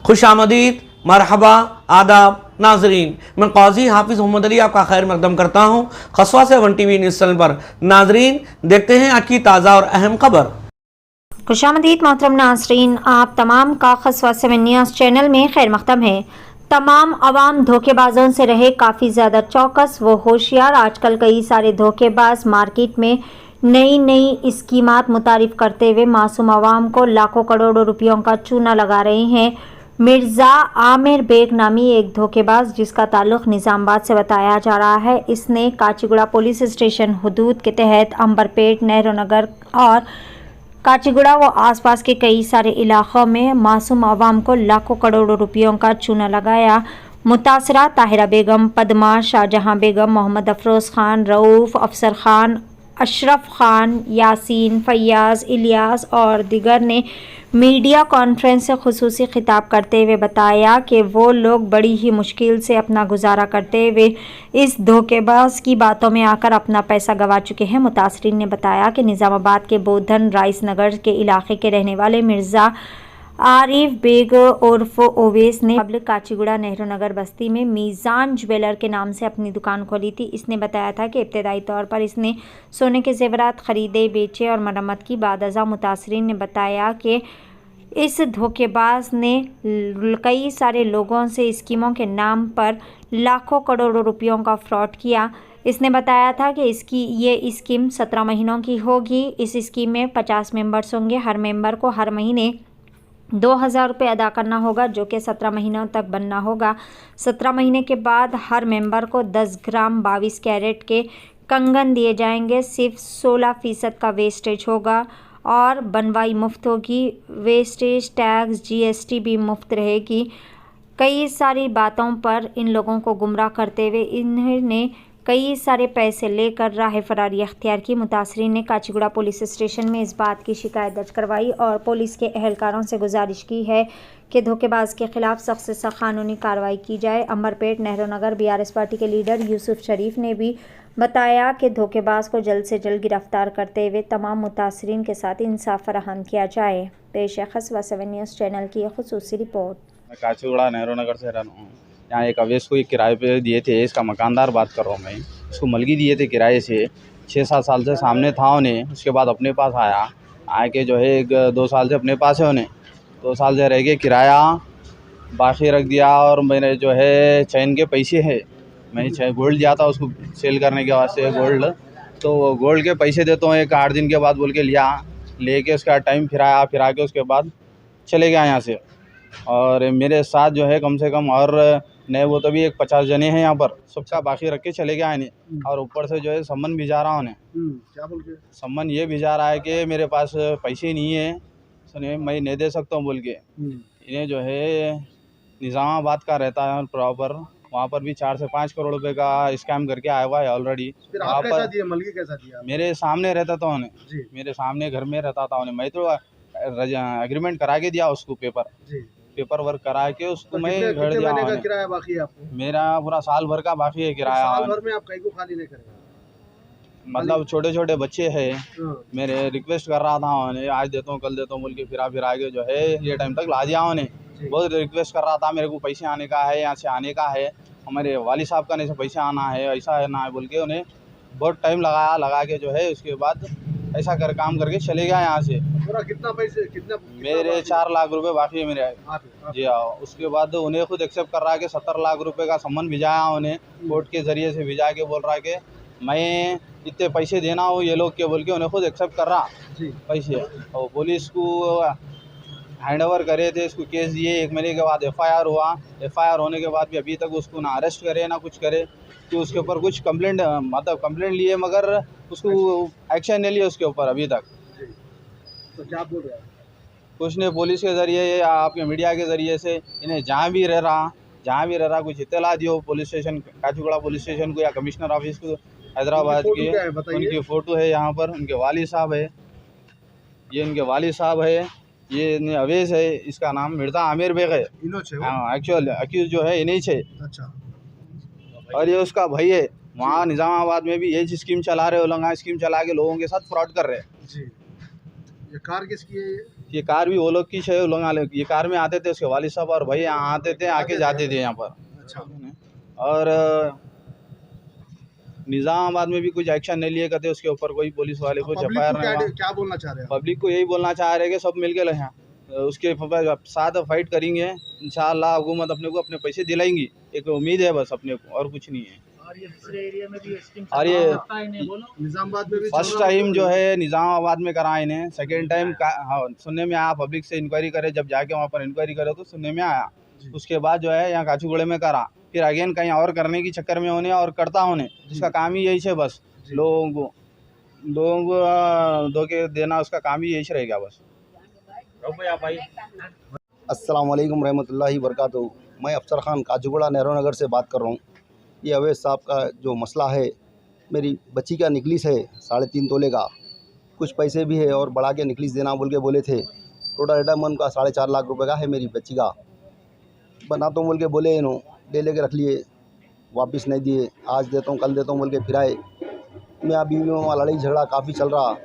खुशामदीद, मरहबा, आदाब नाजरीन, मैं काजी हाफिज़ मोहम्मद अली आपका खैर मकदम करता हूँ खसवा से 1 TV न्यूज़ चैनल पर। नाजरीन, देखते हैं आज की ताज़ा और अहम खबर। खुशामदीद मोहतरम नाजरीन, आप तमाम का खसवा 7 न्यूज़ चैनल में खैर मकदम है। तमाम आवाम धोखेबाजों से रहे काफ़ी ज़्यादा चौकस व होशियार। आजकल कई सारे धोखेबाज मार्केट में नई नई स्कीमात मुतारिफ करते हुए मासूम आवाम को लाखों करोड़ों रुपयों का चूना लगा रहे हैं। मिर्ज़ा आमिर बेग नामी एक धोखेबाज जिसका ताल्लुक़ निज़ामाबाद से बताया जा रहा है, इसने काचीगुड़ा पुलिस स्टेशन हदूद के तहत अंबरपेट, नेहरू नगर और काचीगुड़ा व आसपास के कई सारे इलाक़ों में मासूम आवाम को लाखों करोड़ों रुपयों का चूना लगाया। मुतासरा ताहिरा बेगम, पदमा, शाहजहां बेगम, मोहम्मद अफरोज़ खान, रऊफ़, अफसर खान, अशरफ खान, यासीन, फैयाज़, इलियास और दिगर ने मीडिया कॉन्फ्रेंस से खुसूसी खिताब करते हुए बताया कि वो लोग बड़ी ही मुश्किल से अपना गुजारा करते हुए इस धोखेबाज की बातों में आकर अपना पैसा गंवा चुके हैं। मुतासरीन ने बताया कि निज़ामाबाद के बोधन राइस नगर के इलाके के रहने वाले मिर्ज़ा आरिफ बेग उर्फ ओवैस ने पब्लिक काचीगुड़ा नेहरू नगर बस्ती में मीज़ान ज्वेलर के नाम से अपनी दुकान खोली थी। इसने बताया था कि इब्तदाई तौर पर इसने सोने के जेवरात खरीदे, बेचे और मरम्मत की। बाद अज़ा मुतासरीन ने बताया कि इस धोखेबाज ने कई सारे लोगों से स्कीमों के नाम पर लाखों करोड़ों रुपयों का फ्रॉड किया। इसने बताया था कि ये स्कीम 17 महीनों की होगी। इस स्कीम में 50 मेंबर्स होंगे। हर मेंबर को हर महीने 2000 रुपये अदा करना होगा, जो कि 17 महीनों तक बनना होगा। 17 महीने के बाद हर मेंबर को 10 ग्राम 22 कैरेट के कंगन दिए जाएंगे। सिर्फ 16% का वेस्टेज होगा और बनवाई मुफ्त होगी। वेस्टेज, टैक्स, GST भी मुफ्त रहेगी। कई सारी बातों पर इन लोगों को गुमराह करते हुए इन्होंने कई सारे पैसे लेकर राह फरारी अख्तियार की। मुतासरीन ने काचीगुड़ा पुलिस स्टेशन में इस बात की शिकायत दर्ज करवाई और पुलिस के एहलकारों से गुजारिश की है कि धोखेबाज के खिलाफ सख्त से सख्त कानूनी कार्रवाई की जाए। अंबरपेट नेहरू नगर BRS पार्टी के लीडर यूसुफ शरीफ ने भी बताया कि धोखेबाज को जल्द से जल्द गिरफ्तार करते हुए तमाम मुतासरीन के साथ इंसाफ फराहम किया जाए। पेश है खसवा 7 न्यूज़ चैनल की खुसूसी रिपोर्ट। मैं काचीगुड़ा नेहरू नगर से रहा हूँ। यहाँ एक अवैस को किराए पे दिए थे, इसका मकानदार बात कर रहा हूँ मैं। इसको मलगी दिए थे किराए से, 6-7 साल से सामने था उन्हें। उसके बाद अपने पास आया, आके जो है 1-2 साल से अपने पास है उन्हें। 2 साल से रह के किराया बाकी रख दिया। और मेरे जो है चैन के पैसे है, मैं गोल्ड दिया था उसको सेल करने के वास्ते गोल्ड, तो गोल्ड के पैसे देता हूँ 1-8 दिन के बाद बोल के लिया। लेके उसका टाइम फिरा के उसके बाद चले गया यहाँ से। और मेरे साथ जो है कम से कम और नए वो तो भी 50 जने हैं यहाँ पर, सबका बाकी रख के चले गया इन्हें। और ऊपर से जो है सम्मन भिजा रहा उन्हें। क्या बोल के? सम्मन ये भिजा रहा है कि मेरे पास पैसे नहीं है, सुनिए मैं नहीं दे सकता हूँ बोल के। इन्हें जो है निज़ामाबाद का रहता है प्रॉपर, वहाँ पर भी 4 से 5 करोड़ रुपए का स्कैम करके आया हुआ है ऑलरेडी। फिर आप कैसा दिया, मलगी कैसा दिया? मेरे सामने रहता था उन्हें जी। मेरे सामने घर में रहता था उन्हें। मैं तो एग्रीमेंट करा के दिया उसको, पेपर वर्क करा के उसको मैं घर दिया। महीने का किराया बाकी है आपको? मेरा पूरा साल भर का बाकी है किराया। साल भर में आप कहीं को खाली नहीं करेंगे? मतलब छोटे छोटे बच्चे हैं, मेरे रिक्वेस्ट कर रहा था उन्हें, आज देता हूँ कल देता हूँ बोल के फिर आगे जो है ये टाइम तक ला दिया उन्हें। बहुत रिक्वेस्ट कर रहा था, मेरे को पैसे आने का है, यहाँ से आने का है, हमारे वाली साहब का नहीं से पैसे आना है, ऐसा है ना है बोल के उन्हें बहुत टाइम लगा के जो है उसके बाद ऐसा काम करके चले गया यहाँ से। पूरा कितना पैसे कितना मेरे 4 लाख रुपए बाकी है मेरे। जी हाँ। उसके बाद उन्हें खुद एक्सेप्ट कर रहा है कि 70 लाख रुपए का सम्मन भिजाया उन्हें, कोर्ट के जरिए से भिजा के बोल रहा है कि मैं इतने पैसे देना हो ये लोग के बोल के उन्हें खुद एक्सेप्ट कर रहा पैसे। और पुलिस को हैंड ओवर करे थे, इसको केस दिए। 1 महीने के बाद FIR हुआ। FIR होने के बाद भी अभी तक उसको ना अरेस्ट करे ना कुछ करे, कि उसके ऊपर कुछ कंप्लेंट लिए मगर उसको एक्शन नहीं लिया उसके ऊपर अभी तक। तो क्या बोल रहे हैं? कुछ नहीं, पुलिस के ज़रिए या आपके मीडिया के ज़रिए से इन्हें जहाँ भी रह रहा कुछ इत्तला दियो police station, Kacheguda police station को या कमिश्नर ऑफिस को हैदराबाद की। उनकी फ़ोटो है यहाँ पर, उनके वाली साहब है, ये उनके वाली साहब है, ये अवैस है, इसका नाम मिर्ज़ा आमिर बेग है। हाँ, एक्चुअल अक्यूज जो है इन्हीं से। अच्छा। और ये उसका भाई है। वहाँ निज़ामाबाद में भी यही स्कीम चला रहे, उलंघा स्कीम चला के लोगों के साथ फ्रॉड कर रहे हैं। जी। ये कार किसकी है? ये कार भी वो लोग की है, वो लोग ये कार में आते थे, उसके वालिद साहब और भाई यहाँ आते थे, आके जाते थे यहाँ पर। अच्छा। और निज़ामाबाद में भी कुछ एक्शन नहीं लिए करते उसके ऊपर, कोई पुलिस वाले कुछ पब्लिक एफ को नहीं। क्या बोलना चाह रहे हैं आप? पब्लिक को यही बोलना चाह रहे हैं कि सब मिलके रहें, उसके साथ फाइट करेंगे इंशाअल्लाह। हुकूमत अपने को अपने पैसे दिलाएंगी, एक उम्मीद है बस अपने को, और कुछ नहीं है। और ये दूसरे एरिया में भी स्कीम और ये निजामाबाद में भी फर्स्ट टाइम जो है निज़ामाबाद में करा इन्हें, सेकेंड टाइम हाँ सुनने में आया, पब्लिक से इंक्वायरी करे, जब जाके वहाँ पर इंक्वायरी करे तो सुनने में आया। उसके बाद जो है यहाँ काचूगुड़े में करा, फिर अगेन कहीं और करने की चक्कर में होने और करता होने, उसका काम ही यही है बस। लोगों को धोखे देना उसका काम ही यही रहेगा बस। अस्सलाम वालेकुम रहमतुल्लाहि वबरकातुहू। मैं अफसर खान काचूगुड़ा नेहरू नगर से बात कर रहा हूँ। ये अवैध साहब का जो मसला है, मेरी बच्ची का निकलिस है 3.5 तोले का, कुछ पैसे भी है और बढ़ा के निकलिस देना बोल के बोले थे। टोटल आइटम उनका 4.5 लाख रुपए का है मेरी बच्ची का। बना तो बोल के बोले, ले लेके रख लिए, वापस नहीं दिए। आज देता हूँ कल देता हूँ बोल के फिर आए। मैं बीवी में लड़ाई झगड़ा काफ़ी चल रहा।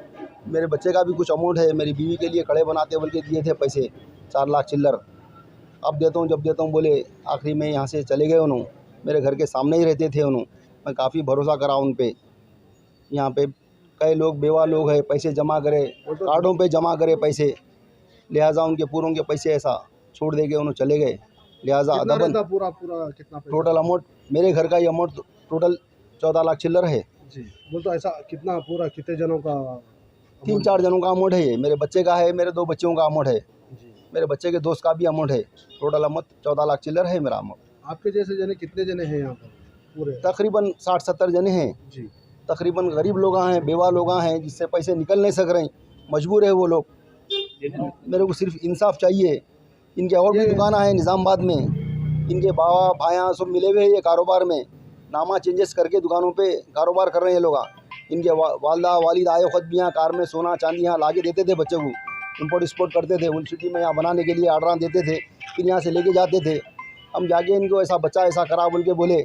मेरे बच्चे का भी कुछ अमाउंट है, मेरी बीवी के लिए कड़े बनाते बोल के दिए थे पैसे 4 लाख चिल्लर। अब देता हूँ जब देता हूँ बोले, आखिरी में यहाँ से चले गए उन्होंने। मेरे घर के सामने ही रहते थे उन्होंने, मैं काफ़ी भरोसा करा उन पे। यहाँ पे कई लोग बेवा लोग हैं, पैसे जमा करे, कार्डों पे जमा करे पैसे, लिहाजा उनके पूरों के पैसे ऐसा छोड़ दे के उन्होंने चले गए। लिहाजा अदबन पूरा कितना पैसा? टोटल अमाउंट मेरे घर का ये अमाउंट टोटल 14 लाख चिल्लर है जी। बोल तो ऐसा कितना पूरा कितने जनों का? 3-4 जनों का अमाउंट है ये। मेरे बच्चे का है, मेरे 2 बच्चों का अमाउंट है, जी। मेरे बच्चे के दोस्त का भी अमाउंट है। टोटल अमाउंट 14 लाख चिल्लर है मेरा अमाउंट। आपके जैसे जने कितने जने हैं यहाँ पर पूरे? तकरीबन 60-70 जने हैं जी। तकरीबन। गरीब लोग हैं, बेवा लोग हैं, जिससे पैसे निकल नहीं सक रहे, मजबूर है वो लोग। मेरे को सिर्फ इंसाफ चाहिए। इनके और भी दुकान है निज़ामाबाद में, इनके बाबा भाया सब मिले हुए हैं ये कारोबार में, नामा चेंजेस करके दुकानों पे कारोबार कर रहे हैं लोग। इनके वालदा वालिद आए खुद भी यहाँ कार में सोना चांदी यहाँ लाके देते थे बच्चे को, इंपोर्ट एक्सपोर्ट करते थे उन सिटी में, यहाँ बनाने के लिए आर्डर देते थे, फिर यहाँ से लेके जाते थे। हम जाके इनको ऐसा बच्चा ऐसा करा बोल के बोले,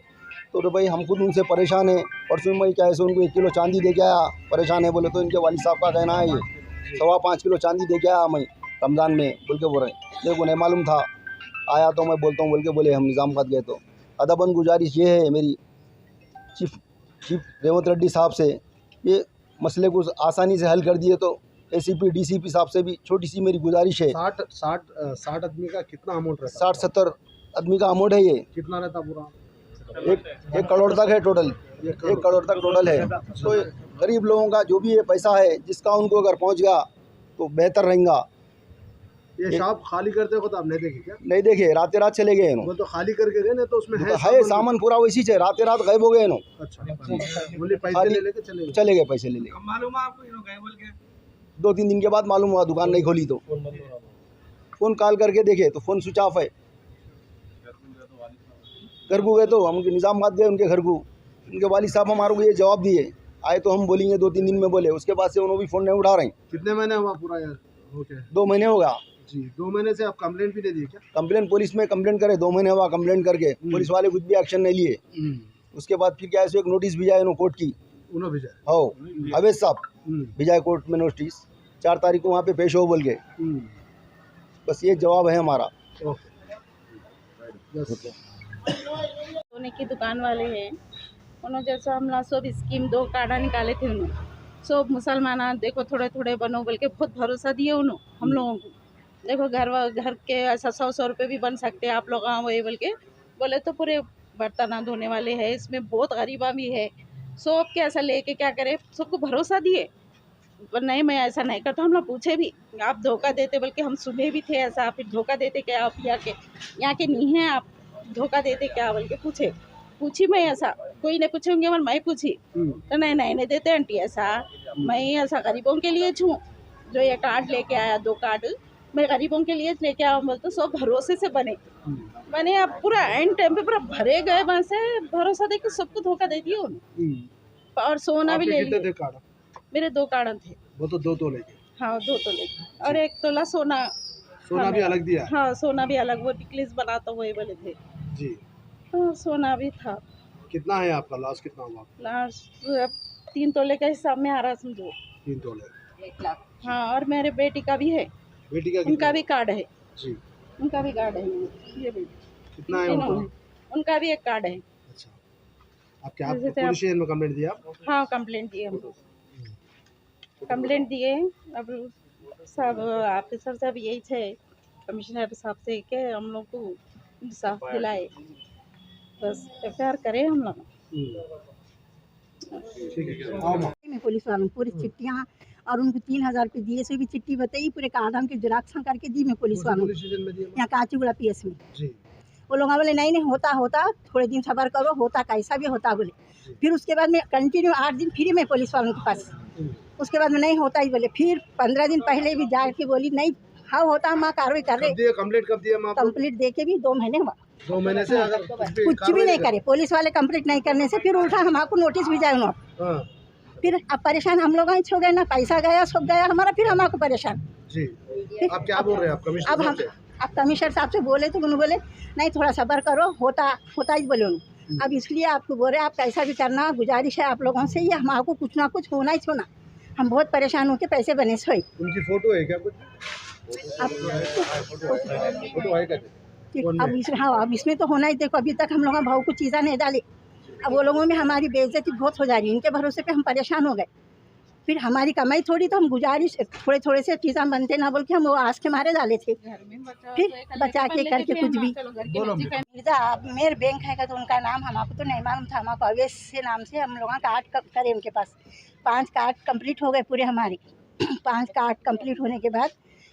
तो भाई हम खुद उनसे परेशान है। परसों में क्या ऐसे उनको 1 किलो चांदी दे के आया, परेशान है बोले। तो इनके वालिद साहब का कहना है ये 5.25 किलो चांदी दे के आया मैं रमज़ान में बोल के बोल रहे। मेरे को नहीं मालूम था, आया तो मैं बोलता हूँ बोल के बोले। हम निज़ामाबाद गए तो अदबन गुजारिश ये है मेरी चीफ रेवंत रेड्डी साहब से, ये मसले को आसानी से हल कर दिए तो ACP DCP साहब से भी छोटी सी मेरी गुजारिश है। 60 आदमी का कितना अमाउंट रहता? 60-70 आदमी का अमाउंट है ये। कितना रहता पूरा? 1 करोड़ तक है टोटल, 1 करोड़ तक टोटल है। तो गरीब लोगों का जो भी ये पैसा है, जिसका उनको अगर पहुंच गया तो बेहतर रहेगा। ये शॉप खाली करते हो तो आप नहीं देखे क्या? नहीं देखे, रात रात चले गए वो तो खाली करके गए ना, तो उसमें है सामान पूरा वैसी है, रात रात गायब हो गए। अच्छा, बोले पैसे ले लेके चले गए। पैसे ले लेके। मालूम है आपको इन्हों गए बोल के? 2-3 दिन के बाद मालूम हुआ, दुकान नहीं खोली तो फ़ोन कॉल करके देखे तो फ़ोन स्विच ऑफ है। घर को गए तो हम निज़ामाबाद गए उनके घर को, उनके वालिद साहब हमारे को ये जवाब दिए, आए तो हम बोलेंगे 2-3 दिन में बोले। उसके बाद से उन्होंने भी फ़ोन नहीं उठा रहे। कितने महीने हुआ पूरा यार हो के? 2 महीने हो गया जी। 2 महीने से आप कंप्लेंट भी नहीं दी क्या? कंप्लेंट पुलिस में कंप्लेंट करे, 2 महीने हुआ कंप्लेंट करके, पुलिस वाले कुछ भी एक्शन नहीं लिए। उसके बाद फिर क्या है, एक नोटिस भिजाए उन्होंने कोर्ट की। उन्होंने भेजा? हो अवैध साहब भिजाए कोर्ट में नोटिस, 4 तारीख को वहाँ पे पेश हो बोल के। बस ये जवाब है हमारा। सोने की दुकान वाले हैं, उन्होंने जैसा हमला सब स्कीम 2 कार्डा निकाले थे उन्होंने, सब मुसलमान देखो थोड़े थोड़े बनो बोल के बहुत भरोसा दिए उन्होंने हम लोगों को। देखो घर के ऐसा 100 रुपये भी बन सकते हैं आप लोग, हाँ वही बोल के बोले। तो पूरे बर्तन धोने वाले हैं, इसमें बहुत गरीबा भी है, सब के ऐसा लेके क्या करे, सबको भरोसा दिए। पर नहीं, मैं ऐसा नहीं करता। हम लोग पूछे भी, आप धोखा देते बल्कि हम सुने भी थे ऐसा, फिर धोखा देते क्या आप यहाँ के नहीं हैं, आप धोखा देते क्या बोल के पूछी मैं ऐसा। कोई नहीं पूछे होंगे, मैं पूछी तो नहीं देते आंटी ऐसा। मैं ऐसा गरीबों के लिए छूँ, जो ये कार्ड लेके आया 2 कार्ड मैं गरीबों के लिए लेके आया बोलते, सब भरोसे से बने। अब पूरा एंड टाइम पे पूरा भरे गए, वहाँ से भरोसा देके सबको धोखा दे दिया उन्होंने। और सोना भी ले लिया। मेरे 2 कार्ड थे। वो तो 2 तोले के? हाँ 2 तोले और 1 तोला सोना भी अलग दिया? हाँ सोना भी अलग, वो नेकलेस बनाता वही बोले थे जी। हाँ सोना भी था। कितना है आपका लॉस? कितना हुआ? लास्ट 3 तोले के हिसाब में आ रहा समझो। 3 तोले 1 लाख। हाँ और मेरे बेटी का भी है बेटी का उनका भी कार्ड है, जी उनका भी कार्ड है। ये भी कितना है इन्होंने, उनका? उनका भी एक कार्ड है। अच्छा, आप क्या आप जैसे पुलिस स्टेशन में कंप्लेंट दिया आप? हाँ, कंप्लेंट दिए हम लोग, कंप्लेंट दिए। अब सब ऑफिसर सब यही थे, कमिश्नर साहब से कि हम लोग को इंसाफ दिलाए, बस एफआईआर करें हम लोग। ठीक है, आओ माँ। में पुलिस वालों पूरी चिट्ठियाँ और उनको 3,000 रुपये दिए, से भी चिट्ठी बताई, पूरे कागजात की जिराक्स करके दी मैं पुलिस वालों पुलिस स्टेशन में दिया यहाँ काचीगुड़ा पीएस में। जी। वो लोग बोले नहीं होता थोड़े दिन सब्र करो, होता कैसा भी होता बोले। फिर उसके बाद में कंटिन्यू 8 दिन फ्री में पुलिस वालों के पास, उसके बाद में नहीं होता ही बोले। फिर 15 दिन पहले भी जाके बोली नहीं हाँ होता, माँ कार्रवाई कर रहे। कंप्लीट कब दिया माँ? कंप्लीट दे के भी 2 महीने हुआ, 2 महीने से अगर कुछ भी नहीं करे पुलिस वाले। कंप्लीट नहीं करने से फिर उल्टा हमको नोटिस भी जाए उन्होंने। हाँ फिर अब परेशान हम लोग हो गए ना, पैसा गया सब गया हमारा, फिर हमको परेशान। जी। आप क्या बोल रहे हैं? आप कमिश्नर अब हम साहब से? अब कमिश्नर साहब से बोले तो उन्होंने बोले नहीं थोड़ा सब्र करो, होता ही बोले उन्होंने। अब इसलिए आपको बोल रहे आप कैसा भी करना, गुजारिश है आप लोगों से, ये हमको कुछ ना कुछ होना ही होना। हम बहुत परेशान होकर पैसे बने सोई। उनकी फोटो है क्या कुछ? अब फोटो है क्या? अब इसमें तो होना ही। देखो अभी तक हम लोगों भाव को चीज़ा नहीं डाली, अब वो लोगों में हमारी बेइज्जती बहुत हो जा रही है। इनके भरोसे पे हम परेशान हो गए। फिर हमारी कमाई थोड़ी, तो हम गुजारिश थोड़े से चीज़ा बनते ना बोल के हम वो आस के मारे डाले थे। फिर बचा के करके कुछ भी मिर्जा मेरे बैंक है तो उनका नाम हमको तो नहीं मालूम था। हमको अवैध से नाम से हम लोग कार्ड करे उनके पास। 5 कार्ड कंप्लीट हो गए पूरे हमारे। 5 कार्ड कंप्लीट होने के बाद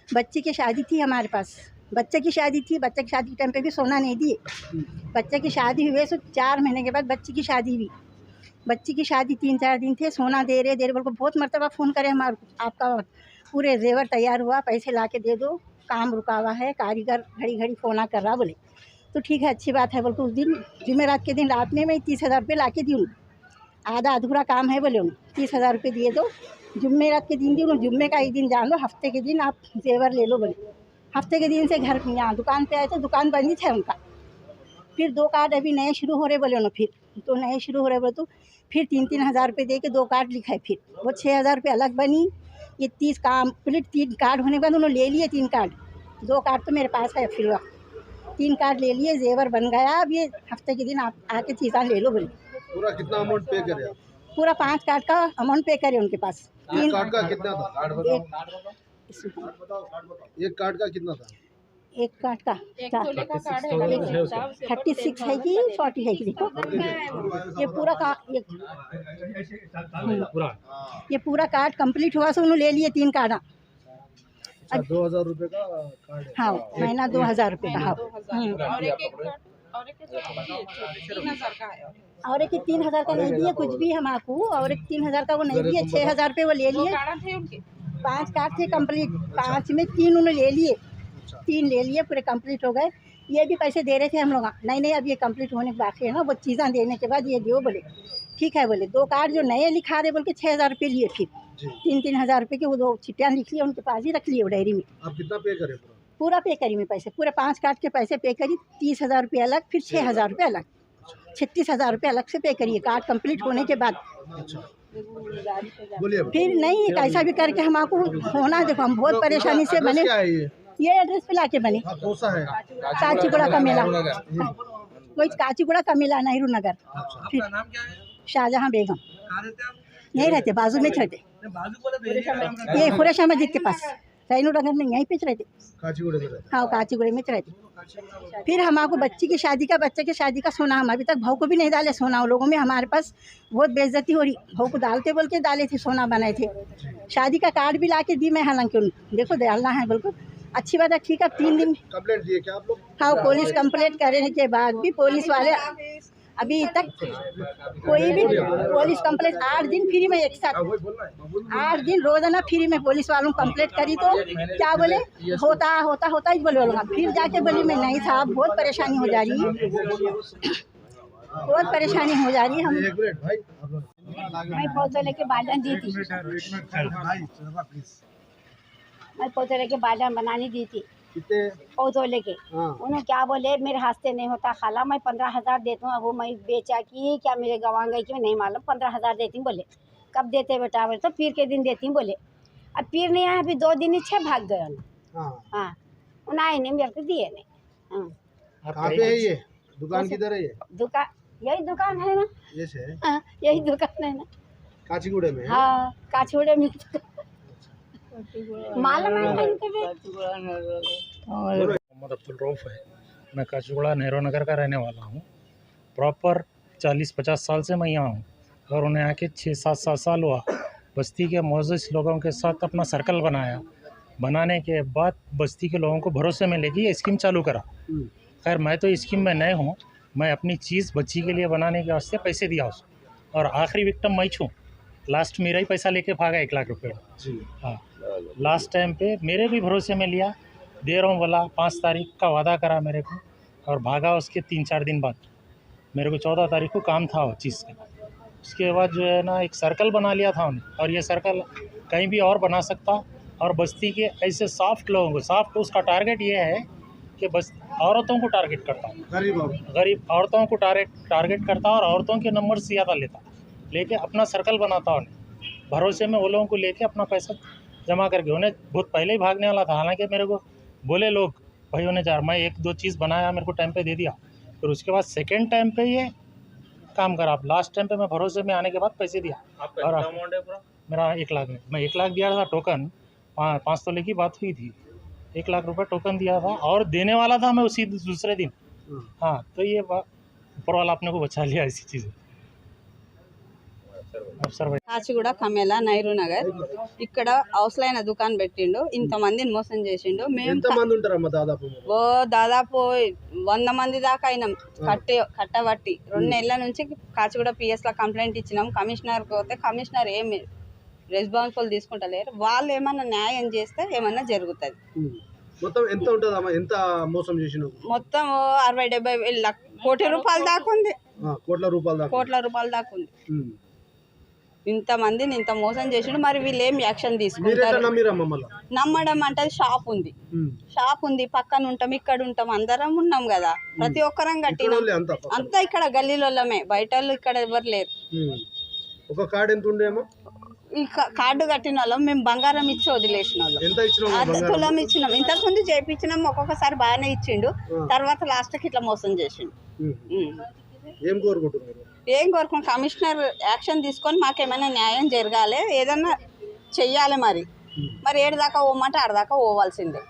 बच्ची की शादी थी हमारे पास, बच्चे की शादी थी। बच्चे की शादी के टाइम पे भी सोना नहीं दिए। बच्चे की शादी हुए तो 4 महीने के बाद बच्ची की शादी हुई। बच्ची की शादी 3-4 दिन थे, सोना दे रहे बोल को बहुत मरतबा फ़ोन करे हमारे, आपका पूरे जेवर तैयार हुआ, पैसे ला के दे दो, काम रुका हुआ है, कारीगर घड़ी फ़ोन कर रहा। बोले तो ठीक है अच्छी बात है बोल के उस दिन जुमेरात के दिन रात में मैं 30,000 रुपये ला के दी उन्हें। आधा अधूरा काम है बोले उन्हें 30,000 रुपये दिए दो। जुमेरात के दिन दी उन्हें, जुम्मे का एक दिन जान लो, हफ्ते के दिन आप जेवर ले लो बोले। हफ्ते के दिन से घर यहाँ दुकान पे आए तो दुकान बंद ही थे उनका। फिर 2 कार्ड अभी नए शुरू हो रहे बोले उन्होंने। फिर तो नए शुरू हो रहे बोले तो फिर 3-3 हज़ार रुपये दे के 2 कार्ड लिखाए। फिर वो 6,000 रुपये अलग बनी। ये 30 कंप्लीट 3 कार्ड होने के बाद उन्होंने ले लिए 3 कार्ड। 2 कार्ड तो मेरे पास है, फिर 3 कार्ड ले लिए, जेवर बन गया। अब ये हफ्ते के दिन आप आके चीज़ें ले लो बोले। पूरा कितना अमाउंट पे करे आप? पूरा 5 कार्ड का अमाउंट पे करे उनके पास। 1 कार्ड का कितना था? कार्ड बताओ। एक 1 कार्ड का कितना था? एक कार्ड का 36 है कि 40 है कि देखो ये पूरा का ये पूरा कार्ड कंप्लीट हुआ, सो उन्होंने ले लिए 3 कार्ड। अच्छा, 2,000 रुपये का कार्ड है। हाँ महीना 2,000 रुपये का। हाँ और एक 3,000 का नहीं दिए कुछ भी हमको, और एक 3,000 का वो नहीं दिए। 6,000 रुपये वो ले लिए। 5 कार्ड थे कंप्लीट, 5 में 3 उन्होंने ले लिए। 3 ले लिए, पूरे कंप्लीट हो गए। ये भी पैसे दे रहे थे हम लोग, नहीं अब ये कंप्लीट होने के बाकी है ना, वो चीज़ें देने के बाद ये दियो बोले। ठीक है बोले। 2 कार्ड जो नए लिखा रहे बोल के 6,000 रुपये लिए। फिर 3-3 हज़ार रुपये की वो 2 चिट्ठियाँ लिख ली, उनके पास ही रख लिए वो डायरी में। आप कितना पे करे? पूरा पे करी में पैसे, पूरे 5 कार्ड के पैसे पे करी। 30,000 रुपये अलग, फिर 6,000 रुपये अलग, 36,000 रुपये अलग से पे करिए कार्ड कंप्लीट होने के बाद। बोलिए। फिर नहीं कैसा भी करके हमको होना। देखो हम बहुत परेशानी से बने। ये एड्रेस पे लाके बने। कौन सा है? काचीगुड़ा का मेला, वही काचीगुड़ा का मेला, नेहरू नगर। फिर शाहजहां बेगम यहीं रहते, बाजू में रहते, ये खुरेशा मस्जिद के पास, नेहरू नगर में यहीं पे रहते। काचीगुड़ा में? हाँ काचीगुड़े में रहते। फिर हमको बच्चे की शादी का सोना हम अभी तक भाव को भी नहीं डाले। सोना उन लोगों में हमारे पास बहुत बेइज्जती हो रही। भाव को डालते बोल के डाले थे, सोना बनाए थे। शादी का कार्ड भी ला के दी मैं, हालांकि उनको देखो डालना है बिल्कुल अच्छी बात है। ठीक है 3 दिन कंप्लेंट दिए क्या आप लोग? हाँ पुलिस कंप्लेंट करने के बाद भी पुलिस वाले अभी तक कोई भी पुलिस कंप्लेंट 8 दिन फ्री में, एक साथ 8 दिन रोजाना फ्री में पुलिस वालों कंप्लेंट करी। तो क्या बोले होता ही बोले बोलूँगा। फिर जाके बोली मैं नहीं साहब बहुत परेशानी हो जा रही है, बहुत परेशानी हो जा रही है। हम एक मिनट भाई, मैं पौधे लेके बालन दी थी, मैं पौधे लेके बालन बनाने दी थी, कितने? पौधों लेके। हाँ। उन्होंने क्या बोले मेरे हाथ से नहीं होता खाला, मैं 15,000 देता हूँ। अब वो मैं बेचा कि क्या मेरे गंवा गई कि नहीं मालूम, 15,000 देती हूँ। बोले कब देते बेटा? बोले तो पीर के दिन देती हूँ। बोले अब पीर नहीं आया, अभी 2 दिन ही 6 भाग गए। हाँ हाँ उन्हें नहीं मेरे को दिए नहीं। हाँ कहाँ पे है ये दुकान किधर है ये दुकान यही दुकान है ना। ये से है हाँ यही दुकान है ना। काचीगुड़े में है? हाँ काछोड़े में मालूम है इनको भी। मोहम्मद अब्दुल रऊफ है। मैं काचीगुड़ा नेहरू नगर का रहने वाला हूँ। प्रॉपर 40-50 साल से मैं यहाँ हूँ और उन्हें आके 6-7 साल हुआ। बस्ती के मोअज़्ज़िज़ लोगों के साथ अपना सर्कल बनाया। बनाने के बाद बस्ती के लोगों को भरोसे में लेके ये स्कीम चालू करा। खैर मैं तो स्कीम में नए हूँ। मैं अपनी चीज़ बच्ची के लिए बनाने के वास्ते पैसे दिया उसको और आखिरी विक्टिम मैं छूँ। लास्ट मेरा ही पैसा लेके भागा 1 लाख रुपये। हाँ लास्ट टाइम पे मेरे भी भरोसे में लिया, दे रहा हूँ बोला 5 तारीख का वादा करा मेरे को और भागा उसके 3-4 दिन बाद। मेरे को 14 तारीख को काम था वो चीज़ का। उसके बाद जो है ना एक सर्कल बना लिया था उन्हें और ये सर्कल कहीं भी और बना सकता और बस्ती के ऐसे सॉफ्ट लोगों को सॉफ्ट उसका टारगेट ये है कि बस औरतों को टारगेट करता गरीब औरतों को टारगेट करता और औरतों के नंबर ज़्यादा लेता लेके अपना सर्कल बनाता उन्हें भरोसे में वो लोगों को लेके अपना पैसा जमा करके। उन्हें बहुत पहले ही भागने वाला था। हालांकि मेरे को बोले लोग भाई उन्हें जा मैं 1-2 चीज़ बनाया मेरे को टाइम पे दे दिया। फिर उसके बाद सेकेंड टाइम पे ये काम करा। लास्ट टाइम पे मैं भरोसे में आने के बाद पैसे दिया और मेरा 1 लाख में मैं 1 लाख दिया था टोकन। 5 तोले की बात हुई थी। 1 लाख रुपए टोकन दिया था और देने वाला था मैं उसी दूसरे दिन। हाँ तो ये ऊपर वाला अपने को बचा लिया ऐसी चीज़ें। కాచిగూడ కమేలా నైరు నగర్ ఇక్కడ అవసలైన దుకాణం పెట్టిండు ఇంతమందిని మోసం చేసిండు మేము ఎంతమంది ఉంటారమ్మా దాదాపు ఓ దాదాపు 100 మంది దాకా అయినాం కట్టబట్టి 2 నెలల నుంచి కాచిగూడ పిఎస్ లా కంప్లైంట్ ఇచ్చినాం కమిషనర్ పోతే కమిషనర్ ఏమి రెస్పాన్సిబుల్ తీసుకుంటలేరు వాళ్ళు ఏమన్నా న్యాయం చేస్తే ఏమన్నా జరుగుతుంది మొత్తం ఎంత ఉంటదమ్మా ఎంత మోసం చేసినావు మొత్తం 60-70 కోటి రూపాయలు దాకా ఉంది కోట్ల రూపాయలు దాకా ఉంది ఇంతమందిని ఇంత మోసం చేసిండు మరి వీళ్ళు ఏం యాక్షన్ తీసుకుంటారు నమ్మడం అంటే షాప్ ఉంది పక్కన ఉంటాం ఇక్కడ ఉంటాం అందరం ఉన్నాం కదా ప్రతి ఒక్కరం కట్టినాం అంతా ఇక్కడ గల్లీలోమే బయట ఇక్కడ ఎవరు లేరు ఒక కార్డు ఎంత ఉండేమో ఈ కార్డు కట్టిన వాళ్ళం మేము బంగారం ఇచ్చి వదిలేసిన వాళ్ళం తులం ఇచ్చినాం ఇంతకుముందు చేయించినాం ఒక్కొక్కసారి బాగానే ఇచ్చిండు తర్వాత లాస్ట్కి ఇట్లా మోసం చేసిండు ఏం కోరుకుంటున్నాం కమిషనర్ యాక్షన్ తీసుకొని మాకేమైనా న్యాయం జరగాలి ఏదన్నా చెయ్యాలి మరి ఏడు దాకా పోమంటే ఆడదాకా పోవాల్సిందే